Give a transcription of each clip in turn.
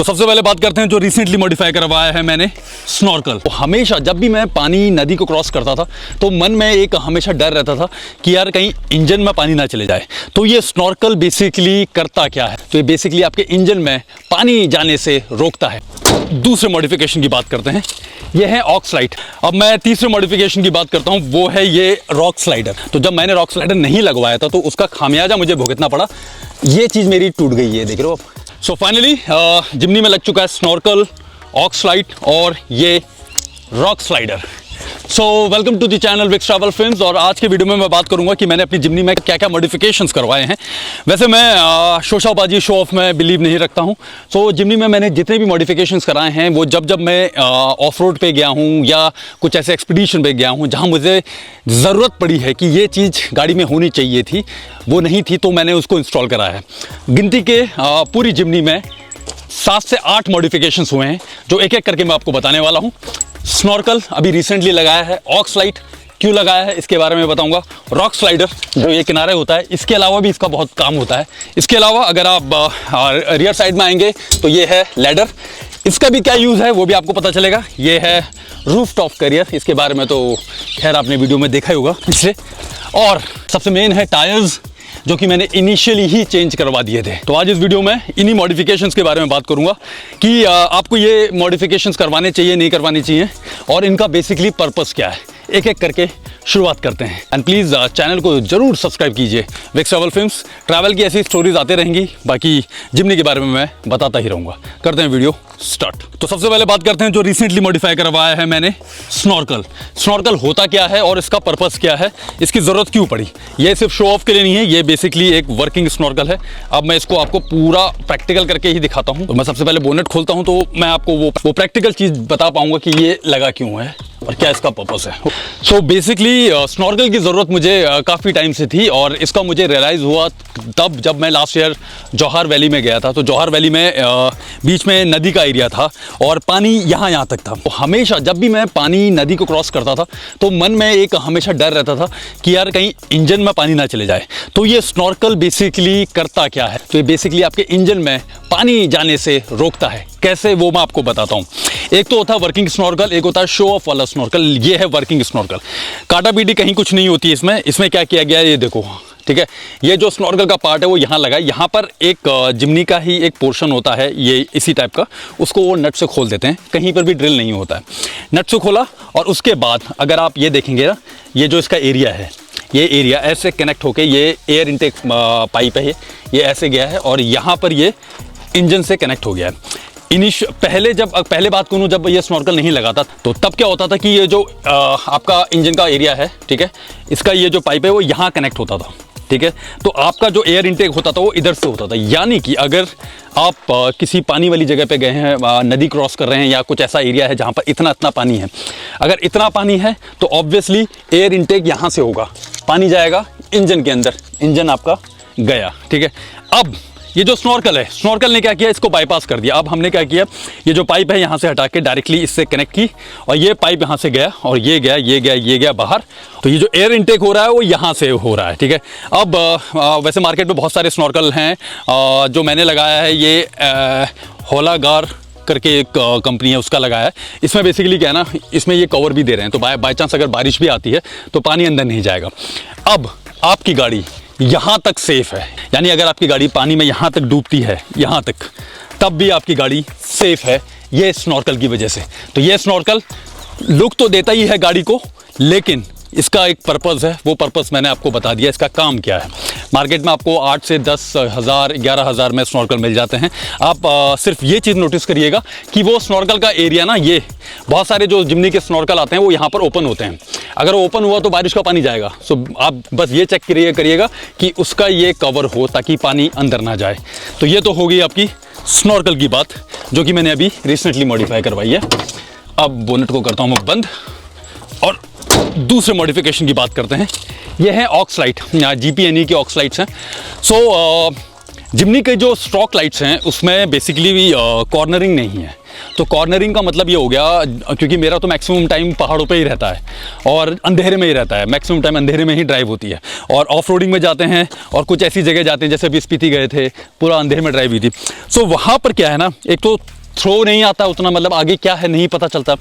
तो सबसे पहले बात करते हैं जो रिसेंटली मॉडिफाई करवाया है मैंने, स्नॉर्कल। तो हमेशा जब भी मैं पानी नदी को क्रॉस करता था तो मन में एक हमेशा डर रहता था कि यार कहीं इंजन में पानी ना चले जाए। तो ये स्नॉर्कल बेसिकली करता क्या है, तो ये बेसिकली आपके इंजन में पानी जाने से रोकता है। दूसरे मॉडिफिकेशन की बात करते हैं, ये है ऑक्स लाइट। अब मैं तीसरे मॉडिफिकेशन की बात करता हूँ, वो है ये रॉक स्लाइडर। तो जब मैंने रॉक स्लाइडर नहीं लगवाया था तो उसका खामियाजा मुझे भुगतना पड़ा, ये चीज़ मेरी टूट गई है, देख रहे हो आप। सो फाइनली जिम्नी में लग चुका है स्नॉर्कल, ऑक्स लाइट और ये rock slider. So welcome to the channel Vicks travel films. और आज के वीडियो में मैं बात करूंगा कि मैंने अपनी जिम्नी में क्या क्या मॉडिफिकेशंस करवाए हैं। वैसे मैं शोशाबाजी शो ऑफ में बिलीव नहीं रखता हूं। सो जिम्नी में मैंने जितने भी मॉडिफिकेशंस कराए हैं वो जब मैं ऑफ रोड पे गया हूं या कुछ ऐसे एक्सपीडिशन पे गया हूं जहां मुझे ज़रूरत पड़ी है कि ये चीज़ गाड़ी में होनी चाहिए थी, वो नहीं थी, तो मैंने उसको इंस्टॉल कराया है। गिनती के पूरी जिम्नी में 7 से 8 मॉडिफिकेशंस हुए हैं जो एक एक करके मैं आपको बताने वाला हूँ। स्नॉर्कल अभी रिसेंटली लगाया है, ऑक्स लाइट क्यों लगाया है इसके बारे में बताऊंगा, रॉक स्लाइडर जो ये किनारे होता है इसके अलावा भी इसका बहुत काम होता है। इसके अलावा अगर आप रियर साइड में आएंगे तो ये है लैडर, इसका भी क्या यूज़ है वो भी आपको पता चलेगा। ये है रूफ टॉप कैरियर, इसके बारे में तो खैर आपने वीडियो में देखा ही होगा पिछले। और सबसे मेन है टायर्स, जो कि मैंने इनिशियली ही चेंज करवा दिए थे। तो आज इस वीडियो में इन्हीं मॉडिफिकेशंस के बारे में बात करूंगा कि आपको ये मॉडिफिकेशंस करवाने चाहिए नहीं करवाने चाहिए और इनका बेसिकली पर्पस क्या है। एक एक करके शुरुआत करते हैं। एंड प्लीज़ चैनल को जरूर सब्सक्राइब कीजिए। विक्स ट्रैवल फिल्म्स, ट्रैवल की ऐसी स्टोरीज आते रहेंगी, बाकी जिम्नी के बारे में मैं बताता ही रहूँगा। करते हैं वीडियो स्टार्ट। तो सबसे पहले बात करते हैं जो रिसेंटली मॉडिफाई करवाया है मैंने, स्नॉर्कल। स्नॉर्कल होता क्या है और इसका पर्पस क्या है, इसकी ज़रूरत क्यों पड़ी। ये सिर्फ शो ऑफ के लिए नहीं है, ये बेसिकली एक वर्किंग स्नॉर्कल है। अब मैं इसको आपको पूरा प्रैक्टिकल करके ही दिखाता हूँ। तो मैं सबसे पहले बोनेट खोलता हूँ तो मैं आपको वो प्रैक्टिकल चीज़ बता पाऊँगा कि ये लगा क्यों है और क्या इसका पर्पस है। सो बेसिकली स्नॉर्कल की ज़रूरत मुझे काफ़ी टाइम से थी और इसका मुझे रियलाइज़ हुआ तब जब मैं लास्ट ईयर जौहर वैली में गया था। तो जौहर वैली में बीच में नदी का एरिया था और पानी यहाँ तक था। तो हमेशा जब भी मैं पानी नदी को क्रॉस करता था तो मन में एक हमेशा डर रहता था कि यार कहीं इंजन में पानी ना चले जाए। तो ये स्नॉर्कल बेसिकली करता क्या है, तो ये बेसिकली आपके इंजन में पानी जाने से रोकता है। कैसे, वो मैं आपको बताता हूँ। एक तो होता है वर्किंग स्नॉर्कल, एक होता है शो ऑफ वाला स्नॉर्कल। ये है वर्किंग स्नॉर्कल। काटा पीटी कहीं कुछ नहीं होती है इसमें क्या किया गया है ये देखो, ठीक है। ये जो स्नॉर्कल का पार्ट है वो यहाँ लगा है। यहाँ पर एक जिम्नी का ही एक पोर्शन होता है ये इसी टाइप का, उसको वो नट से खोल देते हैं, कहीं पर भी ड्रिल नहीं होता है। नट से खोला और उसके बाद अगर आप ये देखेंगे ना, ये जो इसका एरिया है, ये एरिया ऐसे कनेक्ट होके ये एयर इनटेक पाइप है, ये ऐसे गया है और यहाँ पर ये इंजन से कनेक्ट हो गया है। पहले बात करूँ, जब ये स्नॉर्कल नहीं लगा था तो तब क्या होता था कि ये जो आपका इंजन का एरिया है, ठीक है, इसका ये जो पाइप है वो यहाँ कनेक्ट होता था, ठीक है। तो आपका जो एयर इनटेक होता था वो इधर से होता था। यानी कि अगर आप किसी पानी वाली जगह पे गए हैं, नदी क्रॉस कर रहे हैं या कुछ ऐसा एरिया है जहाँ पर इतना पानी है, अगर इतना पानी है तो ऑब्वियसली एयर इनटेक यहाँ से होगा, पानी जाएगा इंजन के अंदर, इंजन आपका गया, ठीक है। अब ये जो स्नॉर्कल है, स्नॉर्कल ने क्या किया, इसको बाईपास कर दिया। अब हमने क्या किया, ये जो पाइप है यहाँ से हटा के डायरेक्टली इससे कनेक्ट की और ये पाइप यहाँ से गया और ये गया बाहर। तो ये जो एयर इनटेक हो रहा है वो यहाँ से हो रहा है, ठीक है। अब वैसे मार्केट में बहुत सारे स्नॉर्कल हैं। जो मैंने लगाया है ये होलागार करके एक कंपनी है, उसका लगाया है। इसमें बेसिकली क्या है ना, इसमें ये कवर भी दे रहे हैं, तो बाई चांस अगर बारिश भी आती है तो पानी अंदर नहीं जाएगा। अब आपकी गाड़ी यहाँ तक सेफ है, यानी अगर आपकी गाड़ी पानी में यहाँ तक डूबती है, यहाँ तक, तब भी आपकी गाड़ी सेफ है ये स्नॉर्कल की वजह से। तो ये स्नॉर्कल लुक तो देता ही है गाड़ी को, लेकिन इसका एक पर्पज़ है, वो पर्पज़ मैंने आपको बता दिया। इसका काम क्या है, मार्केट में आपको 8 से 10 हज़ार 11 हज़ार में स्नॉर्कल मिल जाते हैं। आप सिर्फ ये चीज़ नोटिस करिएगा कि वो स्नॉर्कल का एरिया ना, ये बहुत सारे जो जिम्नी के स्नॉर्कल आते हैं वो यहाँ पर ओपन होते हैं। अगर ओपन हुआ तो बारिश का पानी जाएगा। सो आप बस ये चेक करिएगा कि उसका ये कवर हो ताकि पानी अंदर ना जाए। तो ये तो हो गई आपकी स्नॉर्कल की बात, जो कि मैंने अभी रिसेंटली मॉडिफाई करवाई है। अब बोनेट को करता हूँ मैं बंद और दूसरे मॉडिफिकेशन की बात करते हैं। ये है ऑक्स लाइट, GP&E की ऑक्स लाइट्स हैं। सो जिम्नी के जो स्ट्रोक लाइट्स हैं उसमें बेसिकली कॉर्नरिंग नहीं है। तो कॉर्नरिंग का मतलब ये हो गया, क्योंकि मेरा तो मैक्सिमम टाइम पहाड़ों पे ही रहता है और अंधेरे में ही रहता है, मैक्सिमम टाइम अंधेरे में ही ड्राइव होती है। और ऑफ रोडिंग में जाते हैं और कुछ ऐसी जगह जाते हैं, जैसे अभी स्पीति गए थे, पूरा अंधेरे में ड्राइव हुई थी। सो वहाँ पर क्या है ना, एक तो थ्रो नहीं आता उतना, मतलब आगे क्या है नहीं पता चलता।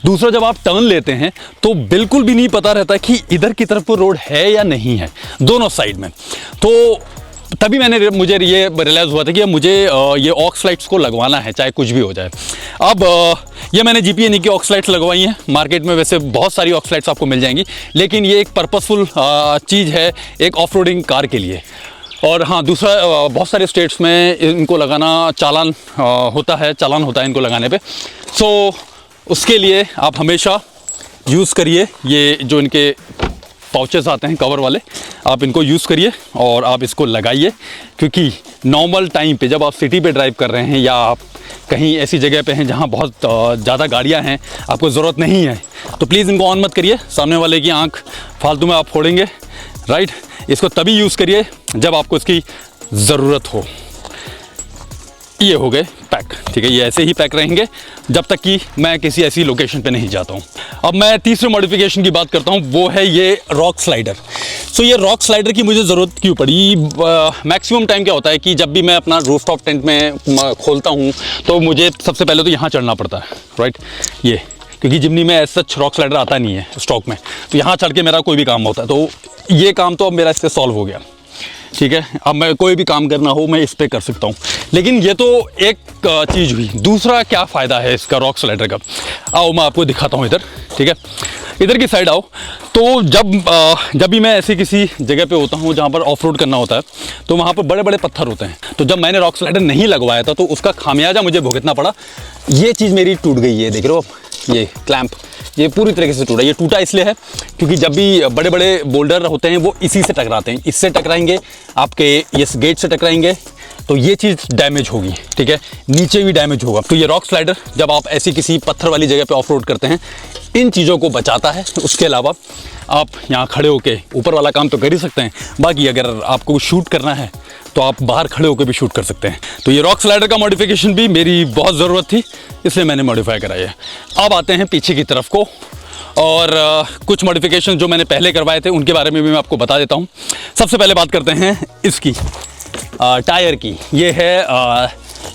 दूसरा, जब आप टर्न लेते हैं तो बिल्कुल भी नहीं पता रहता कि इधर की तरफ रोड है या नहीं है, दोनों साइड में। तो तभी मुझे ये रियलाइज़ हुआ था कि मुझे ये ऑक्स लाइट्स को लगवाना है, चाहे कुछ भी हो जाए। अब ये मैंने GPNE की ऑक्स लाइट्स लगवाई हैं। मार्केट में वैसे बहुत सारी ऑक्स लाइट्स आपको मिल जाएंगी, लेकिन ये एक पर्पसफुल चीज़ है एक ऑफ रोडिंग कार के लिए। और हाँ, दूसरा, बहुत सारे स्टेट्स में इनको लगाना चालान होता है इनको लगाने पे। सो उसके लिए आप हमेशा यूज़ करिए ये जो इनके पाउचेस आते हैं कवर वाले, आप इनको यूज़ करिए और आप इसको लगाइए। क्योंकि नॉर्मल टाइम पे जब आप सिटी पे ड्राइव कर रहे हैं या आप कहीं ऐसी जगह पे हैं जहाँ बहुत ज़्यादा गाड़ियाँ हैं, आपको ज़रूरत नहीं है, तो प्लीज़ इनको ऑन मत करिए। सामने वाले की आँख फालतू में आप फोड़ेंगे, राइट। इसको तभी यूज़ करिए जब आपको इसकी ज़रूरत हो। ये हो गए पैक, ठीक है। ये ऐसे ही पैक रहेंगे जब तक कि मैं किसी ऐसी लोकेशन पे नहीं जाता हूँ। अब मैं तीसरे मॉडिफिकेशन की बात करता हूँ, वो है ये रॉक स्लाइडर। सो ये रॉक स्लाइडर की मुझे ज़रूरत क्यों पड़ी? मैक्सिमम टाइम क्या होता है कि जब भी मैं अपना रूफटॉप टेंट में खोलता हूँ तो मुझे सबसे पहले तो यहाँ चढ़ना पड़ता है, राइट। ये क्योंकि जिमनी में ऐसा रॉक स्लाइडर आता नहीं है स्टॉक में, तो यहाँ चढ़ के मेरा कोई भी काम होता है। तो ये काम तो अब मेरा इससे सॉल्व हो गया, ठीक है। अब मैं कोई भी काम करना हो मैं इस पर कर सकता हूँ। लेकिन ये तो एक चीज़ हुई। दूसरा क्या फ़ायदा है इसका रॉक स्लाइडर का, आओ मैं आपको दिखाता हूँ इधर, ठीक है। इधर की साइड आओ। तो जब भी मैं ऐसे किसी जगह पे होता हूँ जहाँ पर ऑफ रोड करना होता है, तो वहाँ पर बड़े बड़े पत्थर होते हैं। तो जब मैंने रॉक स्लाइडर नहीं लगवाया था तो उसका खामियाजा मुझे भुगतना पड़ा। ये चीज़ मेरी टूट गई है, देख रहे हो आप, ये क्लैंप ये पूरी तरीके से टूटा। ये टूटा इसलिए है क्योंकि जब भी बड़े बड़े बोल्डर होते हैं वो इसी से टकराते हैं, इससे टकराएंगे, आपके इस गेट से टकराएंगे, तो ये चीज़ डैमेज होगी, ठीक है। नीचे भी डैमेज होगा। तो ये रॉक स्लाइडर जब आप ऐसी किसी पत्थर वाली जगह पे ऑफ रोड करते हैं, इन चीज़ों को बचाता है। उसके अलावा आप यहाँ खड़े होके ऊपर वाला काम तो कर ही सकते हैं, बाकी अगर आपको शूट करना है तो आप बाहर खड़े होकर भी शूट कर सकते हैं। तो ये रॉक स्लाइडर का मॉडिफिकेशन भी मेरी बहुत ज़रूरत थी, इसलिए मैंने मॉडिफाई कराया है। अब आते हैं पीछे की तरफ को, और कुछ मॉडिफिकेशन जो मैंने पहले करवाए थे उनके बारे में भी मैं आपको बता देता हूँ। सबसे पहले बात करते हैं इसकी टायर की। ये है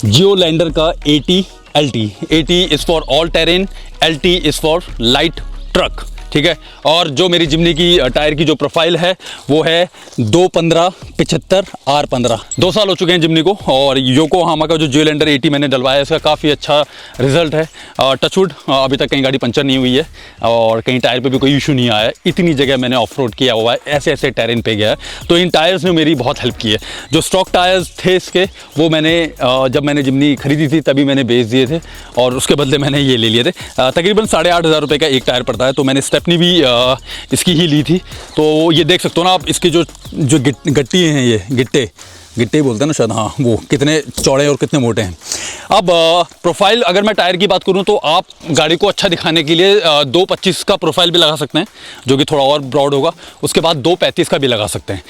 जियोलैंडर का AT LT। AT is for all terrain, LT is for light truck, ठीक है। और जो मेरी जिमनी की टायर की जो प्रोफाइल है वो है 215/75 R15। 2 साल हो चुके हैं जिमनी को, और योकोहामा का जो जियोलैंडर AT मैंने डलवाया है इसका काफ़ी अच्छा रिजल्ट है। टचवुड अभी तक कहीं गाड़ी पंचर नहीं हुई है और कहीं टायर पे भी कोई इशू नहीं आया है। इतनी जगह मैंने ऑफ रोड किया हुआ है, ऐसे ऐसे टेरेन पे गया है, तो इन टायर्स ने मेरी बहुत हेल्प की है। जो स्टॉक टायर्स थे इसके वो मैंने जब मैंने जिमनी खरीदी थी तभी मैंने बेच दिए थे, और उसके बदले मैंने ये ले लिए थे। तकरीबन 8,500 रुपये का एक टायर पड़ता है, तो मैंने स्टेपनी भी इसकी ही ली थी। तो ये देख सकते हो ना आप, इसके जो गट्टी हैं, ये गिट्टे बोलते हैं ना शायद, हाँ, वो कितने चौड़े और कितने मोटे हैं। अब प्रोफाइल अगर मैं टायर की बात करूं तो आप गाड़ी को अच्छा दिखाने के लिए 225 का प्रोफाइल भी लगा सकते हैं, जो कि थोड़ा और ब्रॉड होगा। उसके बाद 235 का भी लगा सकते हैं।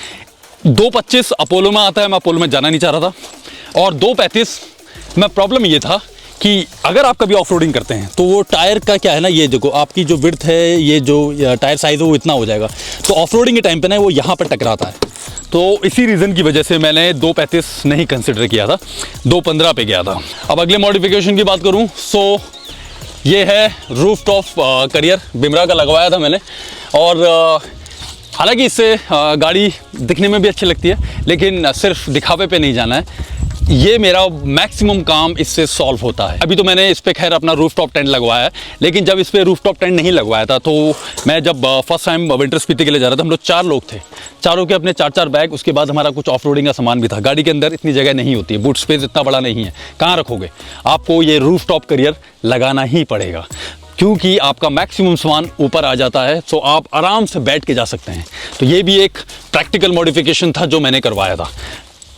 225 अपोलो में आता है, मैं अपोलो में जाना नहीं चाह रहा था। और 235 में प्रॉब्लम ये था कि अगर आप कभी ऑफ रोडिंग करते हैं तो वो टायर का क्या है ना, ये देखो आपकी जो विड्थ है, ये जो टायर साइज़ है वो इतना हो जाएगा, तो ऑफ रोडिंग के टाइम पे ना वो यहाँ पर टकराता है। तो इसी रीज़न की वजह से मैंने 235 नहीं कंसिडर किया था, 215 पे गया था। अब अगले मॉडिफिकेशन की बात करूँ, सो ये है रूफ टॉप करियर, बिमरा का लगवाया था मैंने। और हालांकि इससे गाड़ी दिखने में भी अच्छी लगती है, लेकिन सिर्फ दिखावे पे नहीं जाना है। ये मेरा मैक्सिमम काम इससे सॉल्व होता है। अभी तो मैंने इस पे खैर अपना रूफ टॉप टेंट लगवाया है, लेकिन जब इस पे रूफ टॉप टेंट नहीं लगवाया था तो मैं जब फर्स्ट टाइम विंटर स्पीति के लिए जा रहा था, हम लोग 4 लोग थे, चारों के अपने 4-4 बैग, उसके बाद हमारा कुछ ऑफ रोडिंग का सामान भी था। गाड़ी के अंदर इतनी जगह नहीं होती है, बूट स्पेस इतना बड़ा नहीं है, कहाँ रखोगे? आपको ये रूफ टॉप करियर लगाना ही पड़ेगा, क्योंकि आपका मैक्सिमम सामान ऊपर आ जाता है, तो आप आराम से बैठ के जा सकते हैं। तो ये भी एक प्रैक्टिकल मॉडिफिकेशन था जो मैंने करवाया था।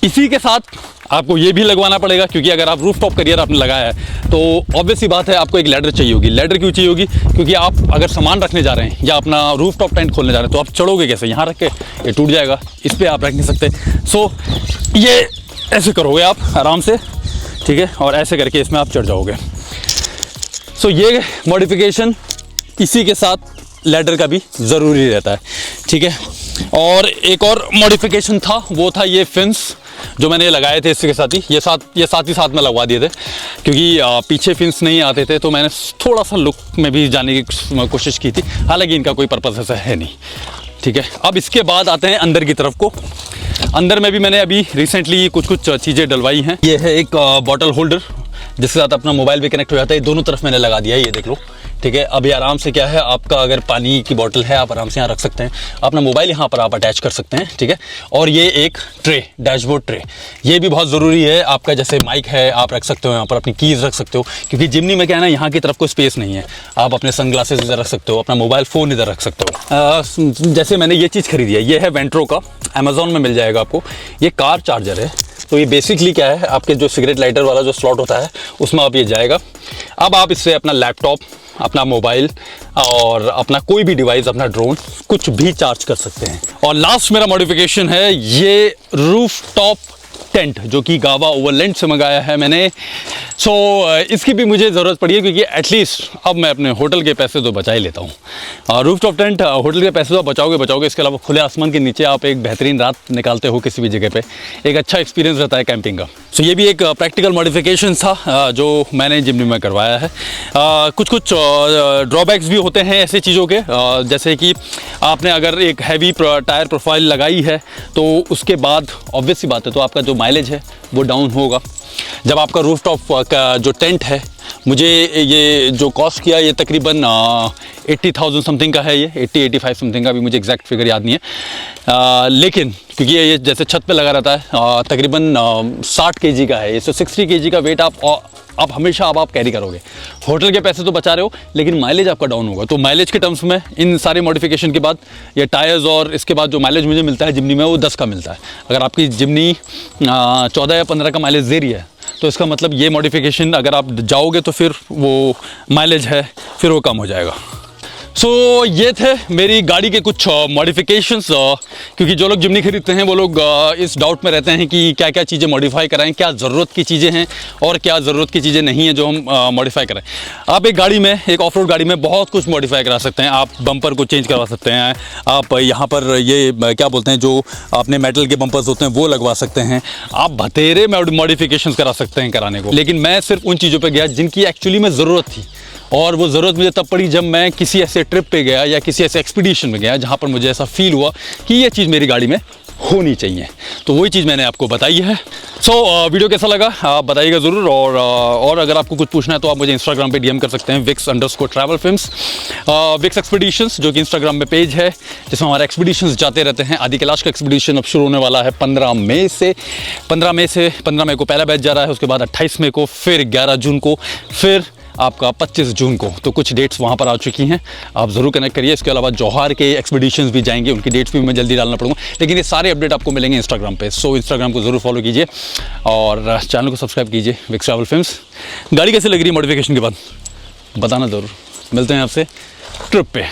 इसी के साथ आपको ये भी लगवाना पड़ेगा, क्योंकि अगर आप रूफ टॉप करियर आपने लगाया है तो ऑब्वियस सी बात है आपको एक लैडर चाहिए होगी। लैडर क्यों चाहिए होगी? क्योंकि आप अगर सामान रखने जा रहे हैं या अपना रूफ टॉप टेंट खोलने जा रहे हैं तो आप चढ़ोगे कैसे? यहाँ रख के ये टूट जाएगा, इस पर आप रख नहीं सकते। सो ये ऐसे करोगे आप आराम से, ठीक है, और ऐसे करके इसमें आप चढ़ जाओगे। सो ये मॉडिफिकेशन इसी के साथ लैडर का भी ज़रूरी रहता है, ठीक है। और एक और मॉडिफिकेशन था, वो था ये फिन्स जो मैंने लगाए थे इसके साथ ही, ये साथ ही साथ में लगवा दिए थे, क्योंकि पीछे फिन्स नहीं आते थे, तो मैंने थोड़ा सा लुक में भी जाने की कोशिश की थी। हालांकि इनका कोई पर्पस ऐसा है नहीं, ठीक है। अब इसके बाद आते हैं अंदर की तरफ को। अंदर में भी मैंने अभी रिसेंटली कुछ चीज़ें डलवाई हैं। ये है एक बॉटल होल्डर जिसके साथ अपना मोबाइल भी कनेक्ट हो जाता है। दोनों तरफ मैंने लगा दिया है, ये देख लो, ठीक है। अभी आराम से क्या है, आपका अगर पानी की बोतल है आप आराम से यहाँ रख सकते हैं, अपना मोबाइल यहाँ पर आप अटैच कर सकते हैं, ठीक है। और ये एक ट्रे, डैशबोर्ड ट्रे, ये भी बहुत ज़रूरी है। आपका जैसे माइक है आप रख सकते हो यहाँ पर, अपनी कीज़ रख सकते हो, क्योंकि जिमनी में क्या है ना, यहाँ की तरफ कोई स्पेस नहीं है। आप अपने सनग्लासेस इधर रख सकते हो, अपना मोबाइल फ़ोन इधर रख सकते हो। जैसे मैंने ये चीज़ खरीदी है, ये है वेंट्रो का, अमेज़ॉन में मिल जाएगा आपको। ये कार चार्जर है। तो ये बेसिकली क्या है, आपके जो सिगरेट लाइटर वाला जो स्लॉट होता है उसमें आप ये जाएगा। अब आप इससे अपना लैपटॉप, अपना मोबाइल और अपना कोई भी डिवाइस, अपना ड्रोन, कुछ भी चार्ज कर सकते हैं। और लास्ट मेरा मॉडिफिकेशन है ये रूफ टॉप टेंट, जो कि गावा ओवरलैंड से मंगाया है मैंने। सो इसकी भी मुझे ज़रूरत पड़ी है, क्योंकि एटलीस्ट अब मैं अपने होटल के पैसे तो बचा ही लेता हूँ। रूफ टॉप टेंट, होटल के पैसे तो आप बचाओगे। इसके अलावा खुले आसमान के नीचे आप एक बेहतरीन रात निकालते हो किसी भी जगह पे, एक अच्छा एक्सपीरियंस रहता है कैंपिंग का। सो ये भी एक प्रैक्टिकल मॉडिफिकेशन था जो मैंने जिमनी में करवाया है। कुछ ड्रॉबैक्स भी होते हैं ऐसे चीज़ों के, जैसे कि आपने अगर एक हैवी टायर प्रोफाइल लगाई है तो उसके बाद ऑब्वियस सी बात है, तो आपका जो माइलेज है वो डाउन होगा। जब आपका रूफटॉप का जो टेंट है, मुझे ये जो कॉस्ट किया ये तकरीबन 80,000 समथिंग का है, ये 80-85 समथिंग का, भी मुझे एग्जैक्ट फिगर याद नहीं है। लेकिन क्योंकि ये जैसे छत पे लगा रहता है, तकरीबन 60 kg का है ये, 60 kg का वेट आप हमेशा आप कैरी करोगे। होटल के पैसे तो बचा रहे हो, लेकिन माइलेज आपका डाउन होगा। तो माइलेज के टर्म्स में इन सारे मॉडिफिकेशन के बाद ये टायर्स और इसके बाद जो माइलेज मुझे मिलता है जिमनी में, वो 10 का मिलता है। अगर आपकी जिमनी 14 या 15 का माइलेज दे रही है, तो इसका मतलब ये मॉडिफिकेशन अगर आप जाओगे तो फिर वो माइलेज है फिर वो कम हो जाएगा। सो ये थे मेरी गाड़ी के कुछ मॉडिफिकेशंस, क्योंकि जो लोग जिमनी खरीदते हैं वो लोग इस डाउट में रहते हैं कि क्या क्या चीज़ें मॉडिफाई कराएं, क्या ज़रूरत की चीज़ें हैं और क्या ज़रूरत की चीज़ें नहीं हैं जो हम मॉडिफाई कराएं। आप एक गाड़ी में, एक ऑफ रोड गाड़ी में बहुत कुछ मॉडिफाई करा सकते हैं। आप बम्पर को चेंज करवा सकते हैं, आप यहाँ पर ये क्या बोलते हैं, जो आपने मेटल के बम्पर्स होते हैं वो लगवा सकते हैं, आप बतेरे मॉडिफिकेशन करा सकते हैं कराने को। लेकिन मैं सिर्फ उन चीज़ों पर गया जिनकी एक्चुअली में ज़रूरत थी, और वो ज़रूरत मुझे तब पड़ी जब मैं किसी ऐसे ट्रिप पे गया या किसी ऐसे एक्सपीडिशन में गया जहाँ पर मुझे ऐसा फील हुआ कि ये चीज़ मेरी गाड़ी में होनी चाहिए। तो वही चीज़ मैंने आपको बताई है। सो वीडियो कैसा लगा आप बताइएगा ज़रूर। और अगर आपको कुछ पूछना है तो आप मुझे इंस्टाग्राम पे डीएम कर सकते हैं, Vix_travelfilms, विक्स एक्सपीडिशंस, जो कि इंस्टाग्राम पे पेज है जिसमें हमारे एक्सपीडिशंस जाते रहते हैं। आदि कैलाश का एक्सपीडिशन अब शुरू होने वाला है 15 मई से। 15 मई को पहला बैच जा रहा है, उसके बाद 28 मई को, फिर 11 जून को, फिर आपका 25 जून को। तो कुछ डेट्स वहाँ पर आ चुकी हैं, आप ज़रूर कनेक्ट करिए। इसके अलावा जौहर के एक्सपीडिशंस भी जाएंगे, उनकी डेट्स भी मैं जल्दी डालना पड़ूंगा, लेकिन ये सारे अपडेट आपको मिलेंगे इंस्टाग्राम पे। सो इंस्टाग्राम को ज़रूर फॉलो कीजिए और चैनल को सब्सक्राइब कीजिए, विक्स ट्रैवल फिल्म्स। गाड़ी कैसी लग रही है मॉडिफिकेशन के बाद बताना ज़रूर। मिलते हैं आपसे ट्रिप पे।